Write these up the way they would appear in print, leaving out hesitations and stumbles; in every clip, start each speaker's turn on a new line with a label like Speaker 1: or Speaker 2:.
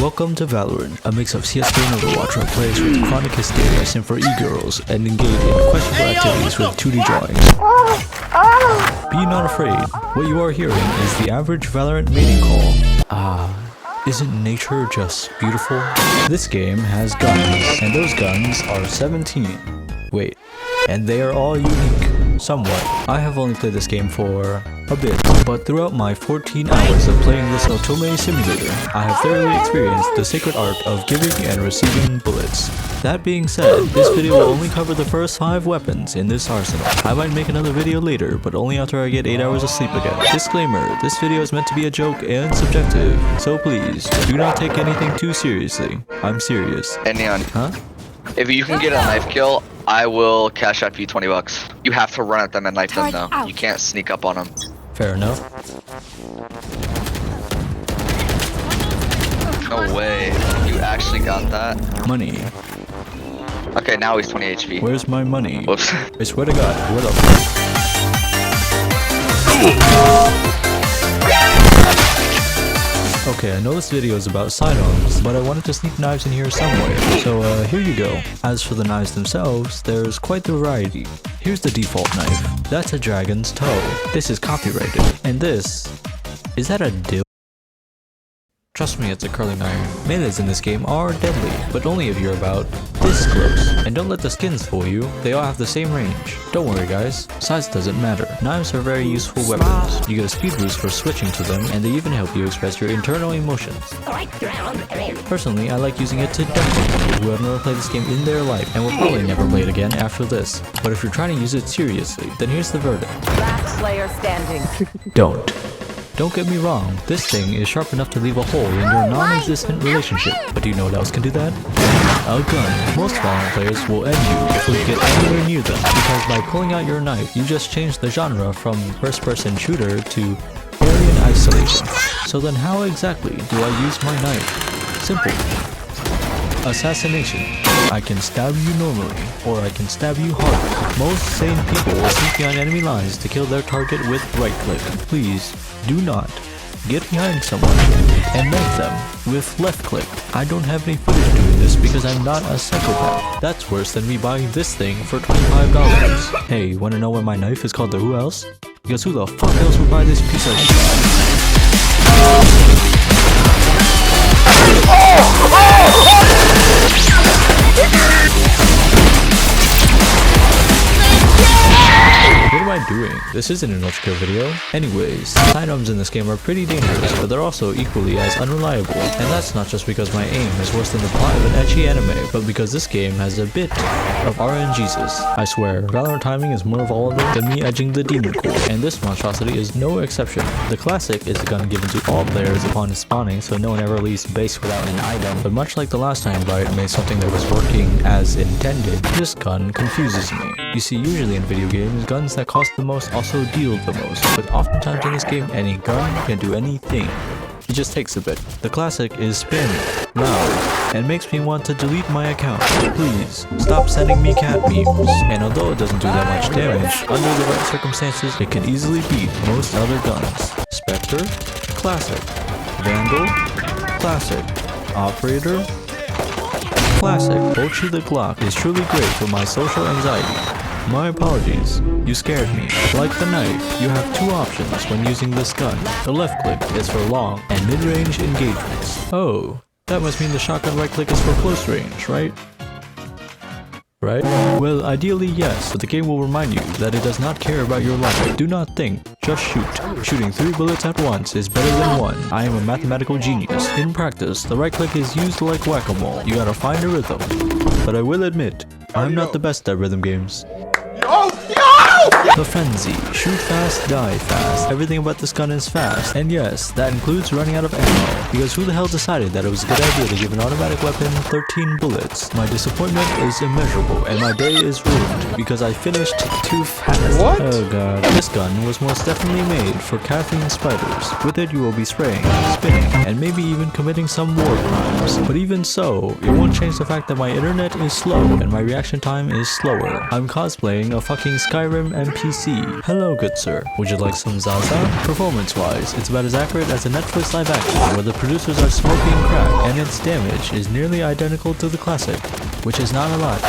Speaker 1: Welcome to Valorant, a mix of CS:GO and Overwatch where players with chronic hysteria sim for e-girls and engage in questionable activities with 2D drawings. Be not afraid, what you are hearing is the average Valorant mating call. Isn't nature just beautiful? This game has guns, and those guns are 17. Wait, and they are all unique. Somewhat. I have only played this game for a bit, but throughout my 14 hours of playing this Otome simulator, I have thoroughly experienced the sacred art of giving and receiving bullets. That being said, this video will only cover the first 5 weapons in this arsenal. I might make another video later, but only after I get 8 hours of sleep again. Disclaimer, this video is meant to be a joke and subjective, so please, do not take anything too seriously. I'm serious.
Speaker 2: And Neon,
Speaker 1: huh?
Speaker 2: If you can get a knife kill, I will cash out you $20. You have to run at them and knife them though. You can't sneak up on them.
Speaker 1: Fair enough.
Speaker 2: No way. You actually got that?
Speaker 1: Money.
Speaker 2: Okay, now he's 20 HP.
Speaker 1: Where's my money?
Speaker 2: Whoops.
Speaker 1: I swear to God, what up? Okay, I know this video is about sidearms, but I wanted to sneak knives in here somewhere, so here you go. As for the knives themselves, there's quite the variety. Here's the default knife. That's a dragon's toe. This is copyrighted. And this, is that a dill? Trust me, it's a curling iron. Melees in this game are deadly, but only if you're about this close. And don't let the skins fool you, they all have the same range. Don't worry guys, size doesn't matter. Knives are very useful weapons. You get a speed boost for switching to them, and they even help you express your internal emotions. Personally, I like using it to deafen people who have never played this game in their life, and will probably never play it again after this. But if you're trying to use it seriously, then here's the verdict.
Speaker 3: Last player standing.
Speaker 1: Don't. Don't get me wrong, this thing is sharp enough to leave a hole in your non-existent relationship, but do you know what else can do that? A gun. Most Valorant players will end you if you get anywhere near them, because by pulling out your knife, you just changed the genre from first-person shooter to alien isolation. So then how exactly do I use my knife? Simple. Assassination. I can stab you normally, or I can stab you hard. Most sane people will sneak behind enemy lines to kill their target with right click. Please, do not get behind someone and knife them with left click. I don't have any footage doing this because I'm not a psychopath. That's worse than me buying this thing for $25. Hey, wanna know why my knife is called the who else? Because who the fuck else would buy this piece of shit? What am I doing? This isn't an ultra kill video. Anyways, sidearms in this game are pretty dangerous, but they're also equally as unreliable. And that's not just because my aim is worse than the plot of an ecchi anime, but because this game has a bit of RNGesus. I swear, Valorant timing is more volatile than me edging the demon core, and this monstrosity is no exception. The classic is a gun given to all players upon spawning, so no one ever leaves base without an item. But much like the last time Riot made something that was working as intended, this gun confuses me. You see, usually in video games, guns that cost the most also deal the most, but oftentimes in this game, any gun can do anything. It just takes a bit. The classic is spammy, loud, and makes me want to delete my account. Please, stop sending me cat memes. And although it doesn't do that much damage, under the right circumstances, it can easily beat most other guns. Spectre, classic. Vandal, classic. Operator, classic. Bolchi the Glock is truly great for my social anxiety. My apologies, you scared me. Like the knife, you have 2 options when using this gun. The left click is for long and mid-range engagements. Oh, that must mean the shotgun right click is for close range, right? Right? Well, ideally yes, but the game will remind you that it does not care about your life. Do not think, just shoot. Shooting 3 bullets at once is better than 1. I am a mathematical genius. In practice, the right click is used like whack-a-mole. You gotta find a rhythm. But I will admit, I'm not the best at rhythm games. The Frenzy. Shoot fast, die fast. Everything about this gun is fast. And yes, that includes running out of ammo. Because who the hell decided that it was a good idea to give an automatic weapon 13 bullets? My disappointment is immeasurable, and my day is ruined because I finished too fast.
Speaker 2: What?
Speaker 1: Oh god. This gun was most definitely made for caffeine spiders. With it you will be spraying, spinning, and maybe even committing some war crimes. But even so, it won't change the fact that my internet is slow and my reaction time is slower. I'm cosplaying a fucking Skyrim NPC. Hello, good sir. Would you like some Zaza? Performance-wise, it's about as accurate as a Netflix live action where the producers are smoking crack, and its damage is nearly identical to the classic, which is not a lot.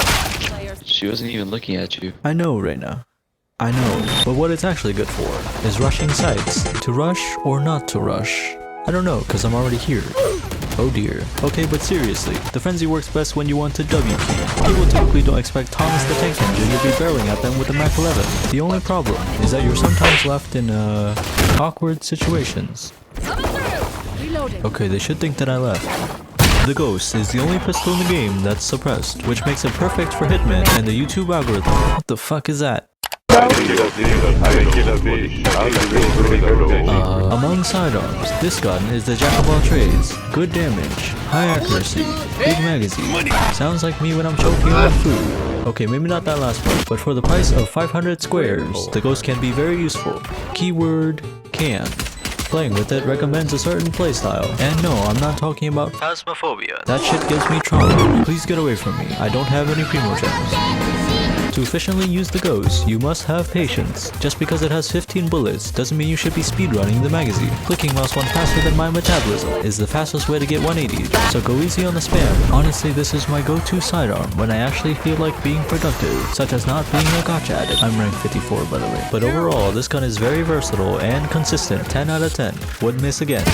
Speaker 4: She wasn't even looking at you.
Speaker 1: I know, Reina. I know, but what it's actually good for is rushing sites. To rush or not to rush? I don't know, cause I'm already here. Oh dear. Okay, but seriously, the frenzy works best when you want to W key. People typically don't expect Thomas the Tank Engine to be barreling at them with a Mac 11. The only problem is that you're sometimes left in, awkward situations. Okay, they should think that I left. The Ghost is the only pistol in the game that's suppressed, which makes it perfect for Hitman and the YouTube algorithm. What the fuck is that? Among sidearms, this gun is the jack of all trades. Good damage, high accuracy, big magazine. Sounds like me when I'm choking on food. Okay, maybe not that last part, but for the price of 500 squares, the Ghost can be very useful. Keyword, can. Playing with it recommends a certain playstyle. And no, I'm not talking about phasmophobia. That shit gives me trauma. Please get away from me. I don't have any primogems. To efficiently use the Ghost, you must have patience. Just because it has 15 bullets doesn't mean you should be speedrunning the magazine. Clicking mouse 1 faster than my metabolism is the fastest way to get 180, so go easy on the spam. Honestly, this is my go-to sidearm when I actually feel like being productive, such as not being a gotcha addict. I'm rank 54 by the way. But overall, this gun is very versatile and consistent, 10 out of 10. Wouldn't miss again.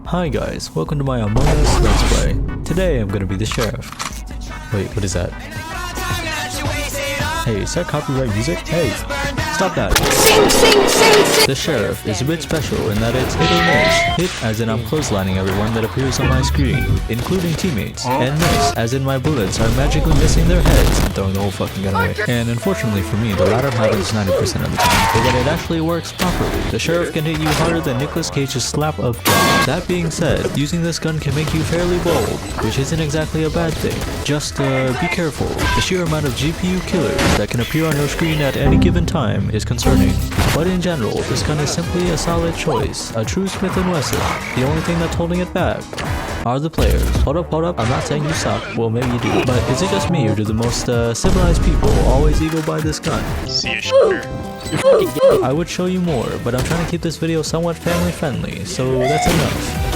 Speaker 1: Hi guys, welcome to my Among Us Let's Play. Today I'm gonna be the sheriff. Wait, what is that? Hey, is that copyright music? Hey, stop that. The sheriff is a bit special in that it's hit or miss. Hit as in I'm clotheslining everyone that appears on my screen, including teammates. And miss as in my bullets are magically missing their heads and throwing the whole fucking gun away. And unfortunately for me, the latter happens 90% of the time. But when it actually works properly, the sheriff can hit you harder than Nicolas Cage's slap of death. That being said, using this gun can make you fairly bold, which isn't exactly a bad thing. Just be careful. The sheer amount of GPU killers that can appear on your screen at any given time is concerning. But in general, this gun is simply a solid choice, a true Smith & Wesson. The only thing that's holding it back are the players. Hold up, I'm not saying you suck, well maybe you do. But is it just me or do the most civilized people always eagle by this gun?
Speaker 5: See a shooter.
Speaker 1: I would show you more, but I'm trying to keep this video somewhat family friendly, so that's enough.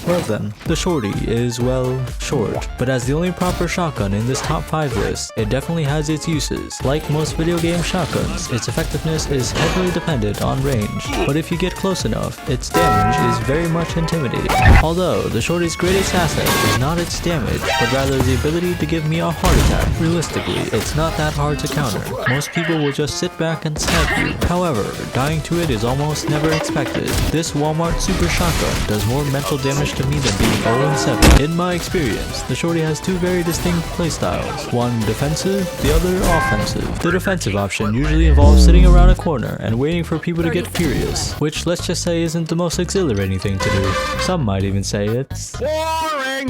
Speaker 1: Well then, the shorty is, well, short, but as the only proper shotgun in this top 5 list, it definitely has its uses. Like most video game shotguns, its effectiveness is heavily dependent on range, but if you get close enough, its damage is very much intimidating. Although, the shorty's greatest asset is not its damage, but rather the ability to give me a heart attack. Realistically, it's not that hard to counter. Most people will just sit back and snipe you. However, dying to it is almost never expected. This Walmart super shotgun does more mental damage to me than being 0-7. In my experience, the shorty has 2 very distinct playstyles. One defensive, the other offensive. The defensive option usually involves sitting around a corner and waiting for people to get furious, which let's just say isn't the most exhilarating thing to do. Some might even say it's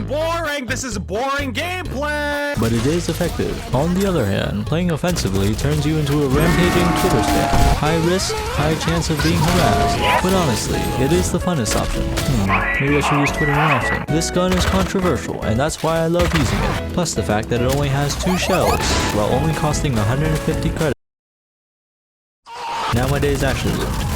Speaker 5: boring, this is boring gameplay.
Speaker 1: But it is effective. On the other hand, playing offensively turns you into a rampaging Twitter stan. High risk, high chance of being harassed. But honestly, it is the funnest option. Maybe I should use Twitter more often. This gun is controversial, and that's why I love using it. Plus the fact that it only has 2 shells, while only costing 150 credits. Now my day is actually ruined.